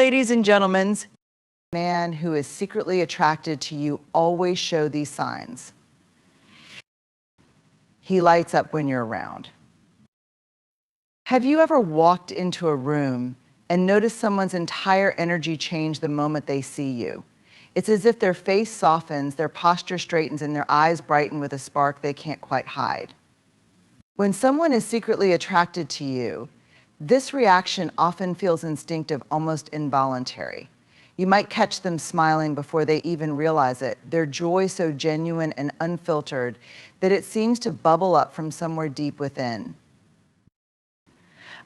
ladies and gentlemen, a man who is secretly attracted to you always show these signs. He lights up when you're around. Have you ever walked into a room and noticed someone's entire energy change the moment they see you? It's as if their face softens, their posture straightens, and their eyes brighten with a spark they can't quite hide. When someone is secretly attracted to you, this reaction often feels instinctive, almost involuntary. You might catch them smiling before they even realize it, their joy so genuine and unfiltered that it seems to bubble up from somewhere deep within.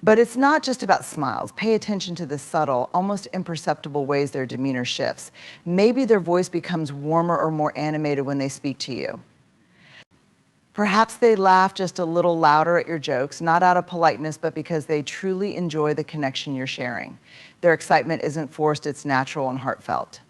But it's not just about smiles. Pay attention to the subtle, almost imperceptible ways their demeanor shifts. Maybe their voice becomes warmer or more animated when they speak to you. Perhaps they laugh just a little louder at your jokes, not out of politeness, but because they truly enjoy the connection you're sharing. Their excitement isn't forced, it's natural and heartfelt.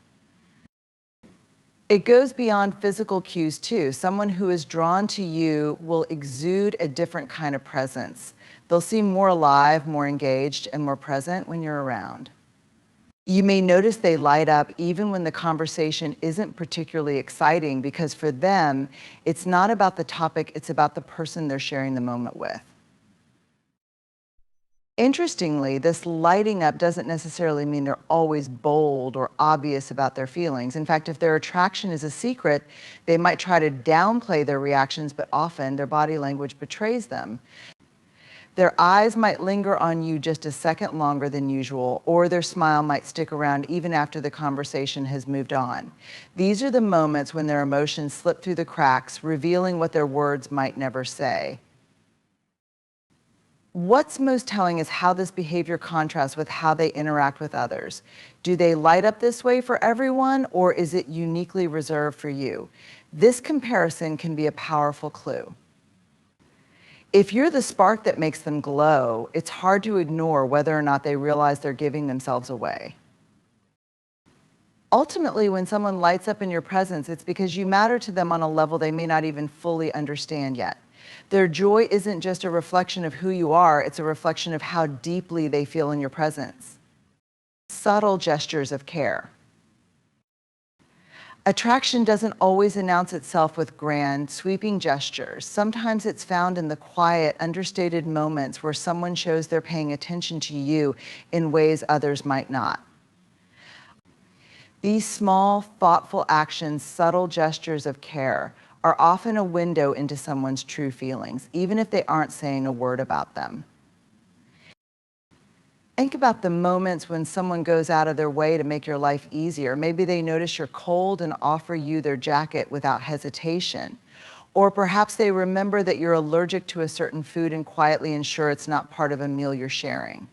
It goes beyond physical cues too. Someone who is drawn to you will exude a different kind of presence. They'll seem more alive, more engaged, and more present when you're around. You may notice they light up even when the conversation isn't particularly exciting, because for them, it's not about the topic, it's about the person they're sharing the moment with. Interestingly, this lighting up doesn't necessarily mean they're always bold or obvious about their feelings. In fact, if their attraction is a secret, they might try to downplay their reactions, but often their body language betrays them. Their eyes might linger on you just a second longer than usual, or their smile might stick around even after the conversation has moved on. These are the moments when their emotions slip through the cracks, revealing what their words might never say. What's most telling is how this behavior contrasts with how they interact with others. Do they light up this way for everyone, or is it uniquely reserved for you? This comparison can be a powerful clue. If you're the spark that makes them glow, it's hard to ignore whether or not they realize they're giving themselves away. Ultimately, when someone lights up in your presence, it's because you matter to them on a level they may not even fully understand yet. Their joy isn't just a reflection of who you are, it's a reflection of how deeply they feel in your presence. Subtle gestures of care. Attraction doesn't always announce itself with grand, sweeping gestures. Sometimes it's found in the quiet, understated moments where someone shows they're paying attention to you in ways others might not. These small, thoughtful actions, subtle gestures of care, are often a window into someone's true feelings, even if they aren't saying a word about them. Think about the moments when someone goes out of their way to make your life easier. Maybe they notice you're cold and offer you their jacket without hesitation. Or perhaps they remember that you're allergic to a certain food and quietly ensure it's not part of a meal you're sharing.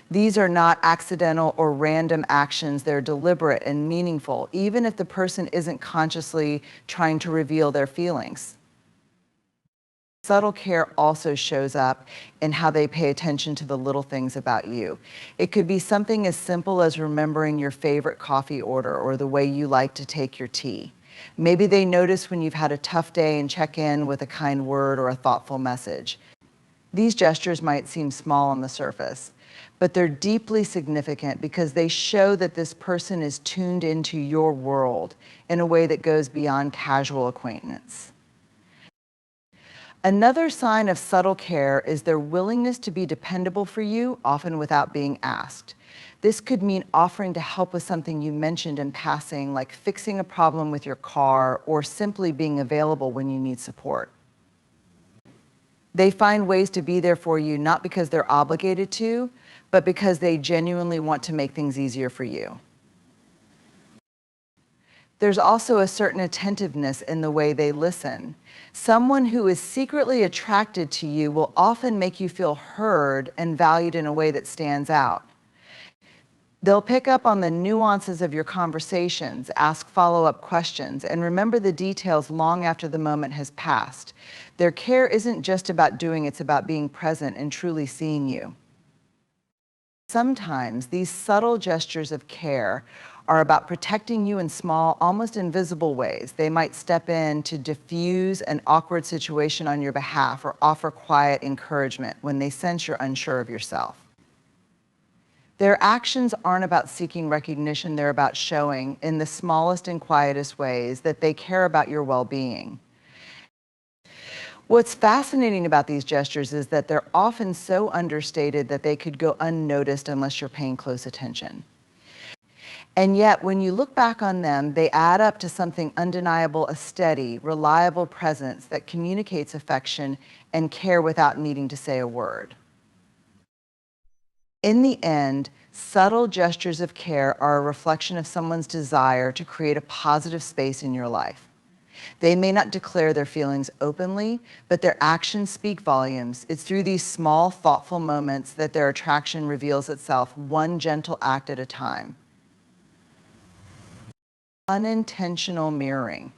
These are not accidental or random actions. They're deliberate and meaningful, even if the person isn't consciously trying to reveal their feelings. Subtle care also shows up in how they pay attention to the little things about you. It could be something as simple as remembering your favorite coffee order or the way you like to take your tea. Maybe they notice when you've had a tough day and check in with a kind word or a thoughtful message. These gestures might seem small on the surface, but they're deeply significant because they show that this person is tuned into your world in a way that goes beyond casual acquaintance. Another sign of subtle care is their willingness to be dependable for you, often without being asked. This could mean offering to help with something you mentioned in passing, like fixing a problem with your car, or simply being available when you need support. They find ways to be there for you, not because they're obligated to, but because they genuinely want to make things easier for you. There's also a certain attentiveness in the way they listen. Someone who is secretly attracted to you will often make you feel heard and valued in a way that stands out. They'll pick up on the nuances of your conversations, ask follow-up questions, and remember the details long after the moment has passed. Their care isn't just about doing, it's about being present and truly seeing you. Sometimes these subtle gestures of care are about protecting you in small, almost invisible ways. They might step in to diffuse an awkward situation on your behalf or offer quiet encouragement when they sense you're unsure of yourself. Their actions aren't about seeking recognition, they're about showing, in the smallest and quietest ways, that they care about your well-being. What's fascinating about these gestures is that they're often so understated that they could go unnoticed unless you're paying close attention. And yet, when you look back on them, they add up to something undeniable, a steady, reliable presence that communicates affection and care without needing to say a word. In the end, subtle gestures of care are a reflection of someone's desire to create a positive space in your life. They may not declare their feelings openly, but their actions speak volumes. It's through these small, thoughtful moments that their attraction reveals itself, one gentle act at a time. Unintentional mirroring.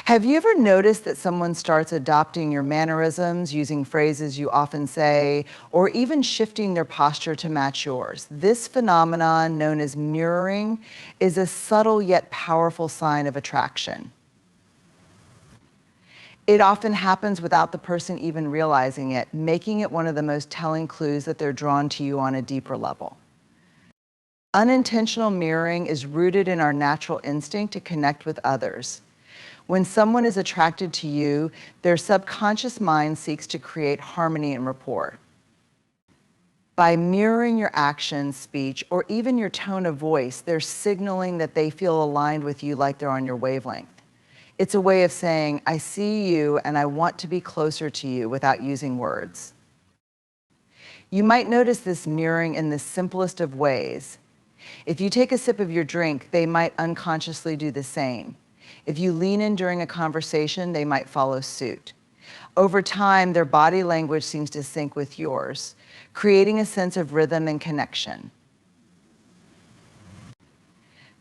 Have you ever noticed that someone starts adopting your mannerisms, using phrases you often say, or even shifting their posture to match yours? This phenomenon, known as mirroring, is a subtle yet powerful sign of attraction. It often happens without the person even realizing it, making it one of the most telling clues that they're drawn to you on a deeper level. Unintentional mirroring is rooted in our natural instinct to connect with others. When someone is attracted to you, their subconscious mind seeks to create harmony and rapport. By mirroring your actions, speech, or even your tone of voice, they're signaling that they feel aligned with you, like they're on your wavelength. It's a way of saying, I see you and I want to be closer to you, without using words. You might notice this mirroring in the simplest of ways. If you take a sip of your drink, they might unconsciously do the same. If you lean in during a conversation, they might follow suit. Over time, their body language seems to sync with yours, creating a sense of rhythm and connection.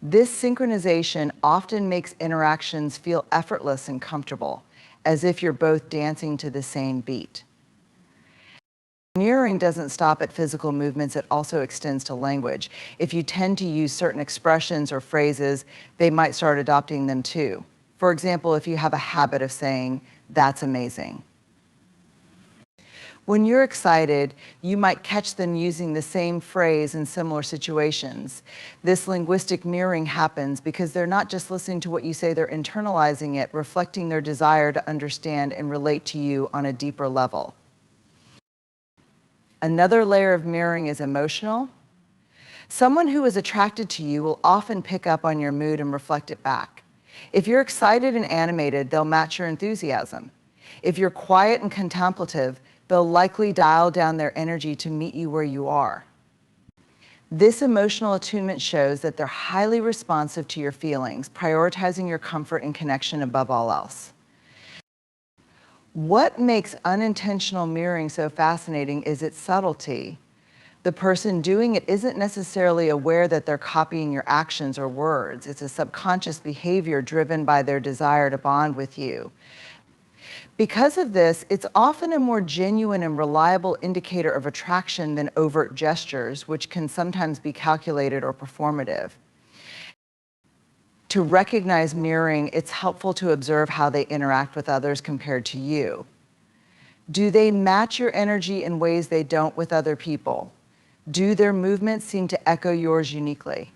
This synchronization often makes interactions feel effortless and comfortable, as if you're both dancing to the same beat. Mirroring doesn't stop at physical movements, it also extends to language. If you tend to use certain expressions or phrases, they might start adopting them too. For example, if you have a habit of saying, "That's amazing." When you're excited, you might catch them using the same phrase in similar situations. This linguistic mirroring happens because they're not just listening to what you say, they're internalizing it, reflecting their desire to understand and relate to you on a deeper level. Another layer of mirroring is emotional. Someone who is attracted to you will often pick up on your mood and reflect it back. If you're excited and animated, they'll match your enthusiasm. If you're quiet and contemplative, they'll likely dial down their energy to meet you where you are. This emotional attunement shows that they're highly responsive to your feelings, prioritizing your comfort and connection above all else. What makes unintentional mirroring so fascinating is its subtlety. The person doing it isn't necessarily aware that they're copying your actions or words. It's a subconscious behavior driven by their desire to bond with you. Because of this, it's often a more genuine and reliable indicator of attraction than overt gestures, which can sometimes be calculated or performative. To recognize mirroring, it's helpful to observe how they interact with others compared to you. Do they match your energy in ways they don't with other people? Do their movements seem to echo yours uniquely?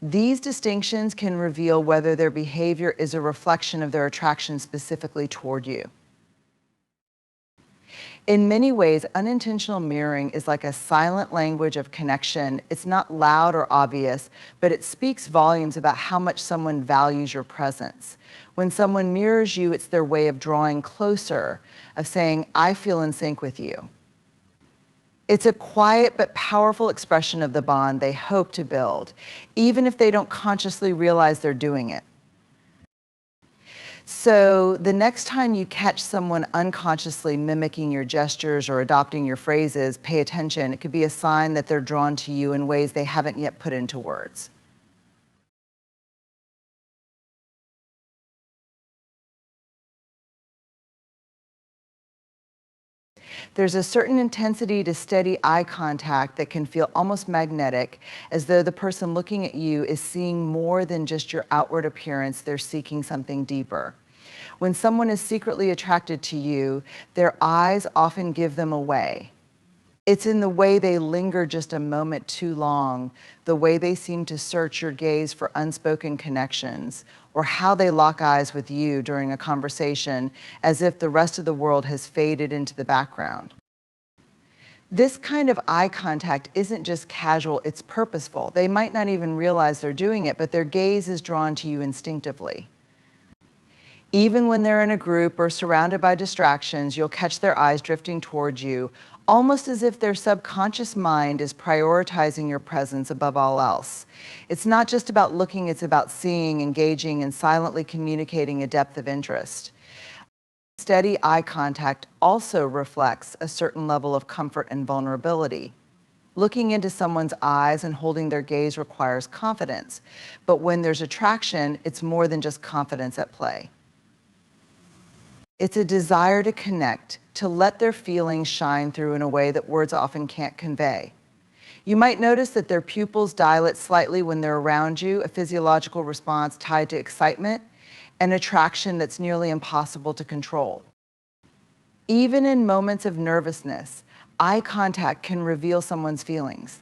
These distinctions can reveal whether their behavior is a reflection of their attraction specifically toward you. In many ways, unintentional mirroring is like a silent language of connection. It's not loud or obvious, but it speaks volumes about how much someone values your presence. When someone mirrors you, it's their way of drawing closer, of saying, I feel in sync with you. It's a quiet but powerful expression of the bond they hope to build, even if they don't consciously realize they're doing it. So the next time you catch someone unconsciously mimicking your gestures or adopting your phrases, pay attention. It could be a sign that they're drawn to you in ways they haven't yet put into words. There's a certain intensity to steady eye contact that can feel almost magnetic, as though the person looking at you is seeing more than just your outward appearance. They're seeking something deeper. When someone is secretly attracted to you, their eyes often give them away. It's in the way they linger just a moment too long, the way they seem to search your gaze for unspoken connections, or how they lock eyes with you during a conversation as if the rest of the world has faded into the background. This kind of eye contact isn't just casual, it's purposeful. They might not even realize they're doing it, but their gaze is drawn to you instinctively. Even when they're in a group or surrounded by distractions, you'll catch their eyes drifting towards you, almost as if their subconscious mind is prioritizing your presence above all else. It's not just about looking, it's about seeing, engaging, and silently communicating a depth of interest. Steady eye contact also reflects a certain level of comfort and vulnerability. Looking into someone's eyes and holding their gaze requires confidence, but when there's attraction, it's more than just confidence at play. It's a desire to connect, to let their feelings shine through in a way that words often can't convey. You might notice that their pupils dilate slightly when they're around you, a physiological response tied to excitement and attraction that's nearly impossible to control. Even in moments of nervousness, eye contact can reveal someone's feelings.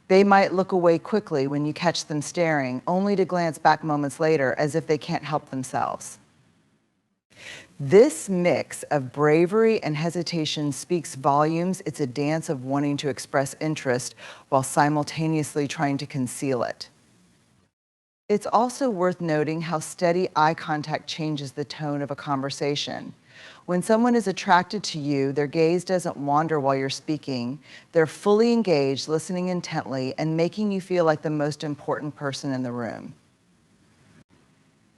They might look away quickly when you catch them staring, only to glance back moments later as if they can't help themselves. This mix of bravery and hesitation speaks volumes. It's a dance of wanting to express interest while simultaneously trying to conceal it. It's also worth noting how steady eye contact changes the tone of a conversation. When someone is attracted to you, their gaze doesn't wander while you're speaking. They're fully engaged, listening intently, and making you feel like the most important person in the room.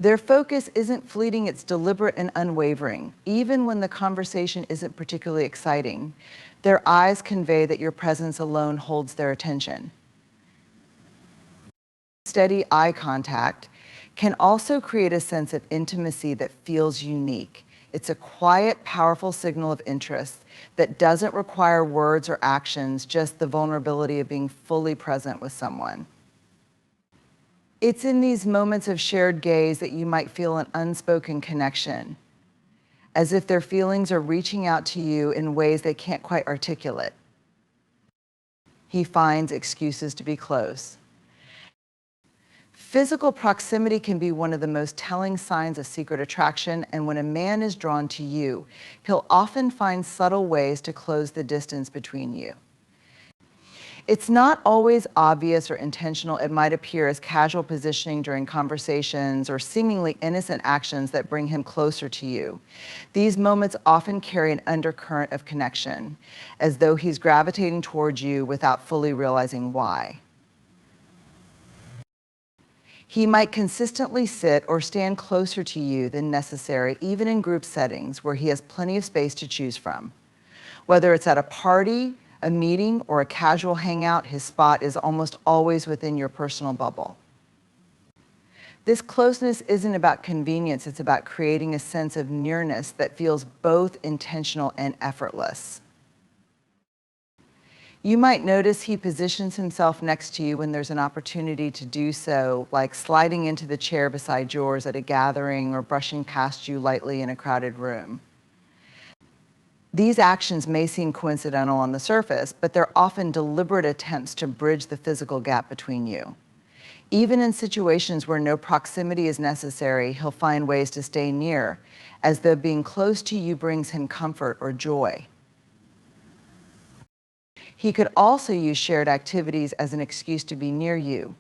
Their focus isn't fleeting, it's deliberate and unwavering. Even when the conversation isn't particularly exciting, their eyes convey that your presence alone holds their attention. Steady eye contact can also create a sense of intimacy that feels unique. It's a quiet, powerful signal of interest that doesn't require words or actions, just the vulnerability of being fully present with someone. It's in these moments of shared gaze that you might feel an unspoken connection, as if their feelings are reaching out to you in ways they can't quite articulate. He finds excuses to be close. Physical proximity can be one of the most telling signs of secret attraction, and when a man is drawn to you, he'll often find subtle ways to close the distance between you. It's not always obvious or intentional. It might appear as casual positioning during conversations or seemingly innocent actions that bring him closer to you. These moments often carry an undercurrent of connection, as though he's gravitating towards you without fully realizing why. He might consistently sit or stand closer to you than necessary, even in group settings where he has plenty of space to choose from. Whether it's at a party, a meeting, or a casual hangout, his spot is almost always within your personal bubble. This closeness isn't about convenience, it's about creating a sense of nearness that feels both intentional and effortless. You might notice he positions himself next to you when there's an opportunity to do so, like sliding into the chair beside yours at a gathering or brushing past you lightly in a crowded room. These actions may seem coincidental on the surface, but they're often deliberate attempts to bridge the physical gap between you. Even in situations where no proximity is necessary, he'll find ways to stay near, as though being close to you brings him comfort or joy. He could also use shared activities as an excuse to be near you.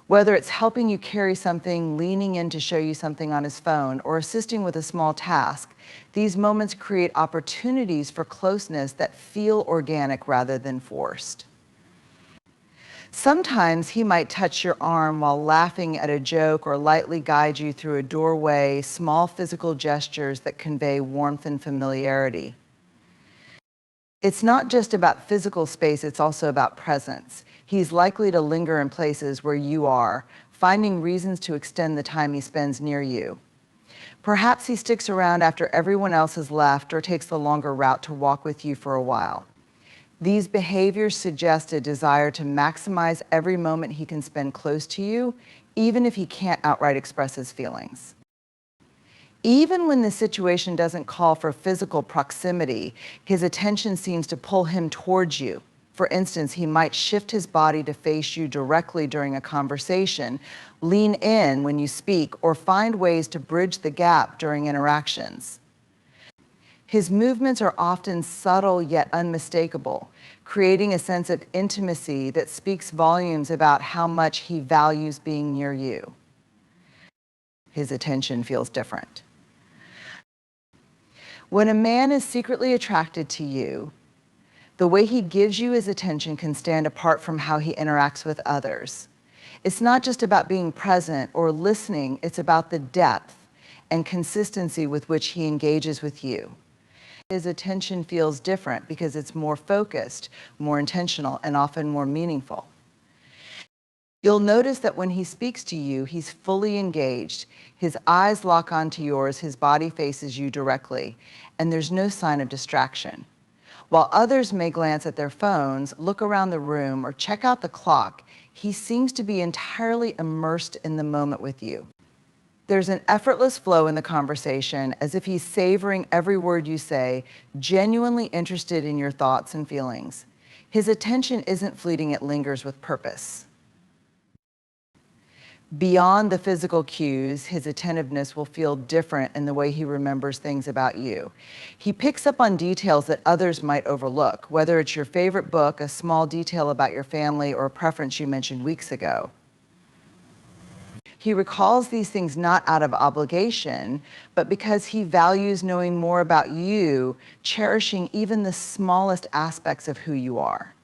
Whether it's helping you carry something, leaning in to show you something on his phone, or assisting with a small task, these moments create opportunities for closeness that feel organic rather than forced. Sometimes he might touch your arm while laughing at a joke or lightly guide you through a doorway, small physical gestures that convey warmth and familiarity. It's not just about physical space, it's also about presence. He's likely to linger in places where you are, finding reasons to extend the time he spends near you. Perhaps he sticks around after everyone else has left or takes the longer route to walk with you for a while. These behaviors suggest a desire to maximize every moment he can spend close to you, even if he can't outright express his feelings. Even when the situation doesn't call for physical proximity, his attention seems to pull him towards you. For instance, he might shift his body to face you directly during a conversation, lean in when you speak, or find ways to bridge the gap during interactions. His movements are often subtle yet unmistakable, creating a sense of intimacy that speaks volumes about how much he values being near you. His attention feels different. When a man is secretly attracted to you, the way he gives you his attention can stand apart from how he interacts with others. It's not just about being present or listening, it's about the depth and consistency with which he engages with you. His attention feels different because it's more focused, more intentional, and often more meaningful. You'll notice that when he speaks to you, he's fully engaged. His eyes lock onto yours, his body faces you directly, and there's no sign of distraction. While others may glance at their phones, look around the room, or check out the clock, he seems to be entirely immersed in the moment with you. There's an effortless flow in the conversation, as if he's savoring every word you say, genuinely interested in your thoughts and feelings. His attention isn't fleeting, it lingers with purpose. Beyond the physical cues, his attentiveness will feel different in the way he remembers things about you. He picks up on details that others might overlook, whether it's your favorite book, a small detail about your family, or a preference you mentioned weeks ago. He recalls these things not out of obligation, but because he values knowing more about you, cherishing even the smallest aspects of who you are.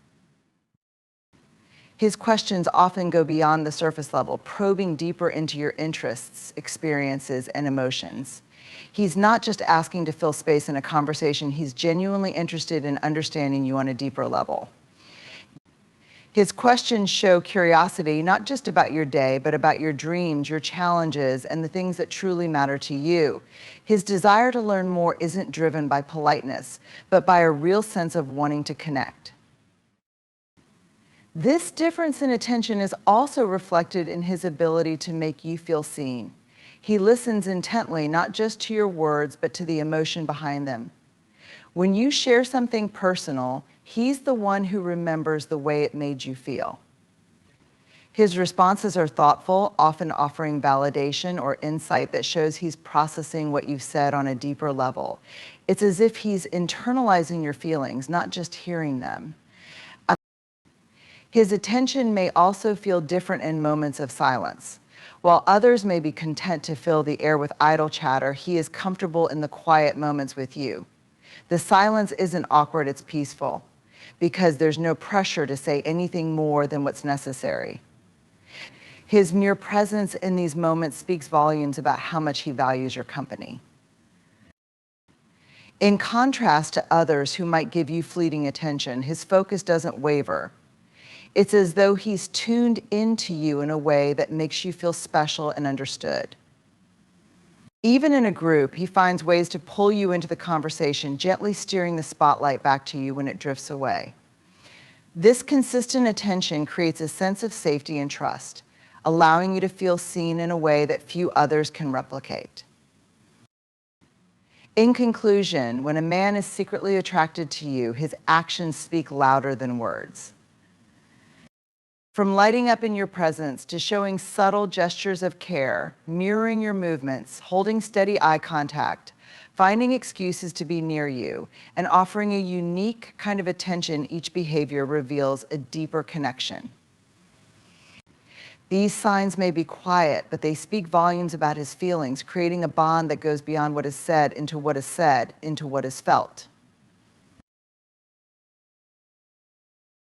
His questions often go beyond the surface level, probing deeper into your interests, experiences, and emotions. He's not just asking to fill space in a conversation, he's genuinely interested in understanding you on a deeper level. His questions show curiosity, not just about your day, but about your dreams, your challenges, and the things that truly matter to you. His desire to learn more isn't driven by politeness, but by a real sense of wanting to connect. This difference in attention is also reflected in his ability to make you feel seen. He listens intently, not just to your words, but to the emotion behind them. When you share something personal, he's the one who remembers the way it made you feel. His responses are thoughtful, often offering validation or insight that shows he's processing what you've said on a deeper level. It's as if he's internalizing your feelings, not just hearing them. His attention may also feel different in moments of silence. While others may be content to fill the air with idle chatter, he is comfortable in the quiet moments with you. The silence isn't awkward, it's peaceful, because there's no pressure to say anything more than what's necessary. His mere presence in these moments speaks volumes about how much he values your company. In contrast to others who might give you fleeting attention, his focus doesn't waver. It's as though he's tuned into you in a way that makes you feel special and understood. Even in a group, he finds ways to pull you into the conversation, gently steering the spotlight back to you when it drifts away. This consistent attention creates a sense of safety and trust, allowing you to feel seen in a way that few others can replicate. In conclusion, when a man is secretly attracted to you, his actions speak louder than words. From lighting up in your presence to showing subtle gestures of care, mirroring your movements, holding steady eye contact, finding excuses to be near you, and offering a unique kind of attention, each behavior reveals a deeper connection. These signs may be quiet, but they speak volumes about his feelings, creating a bond that goes beyond what is said into what is felt.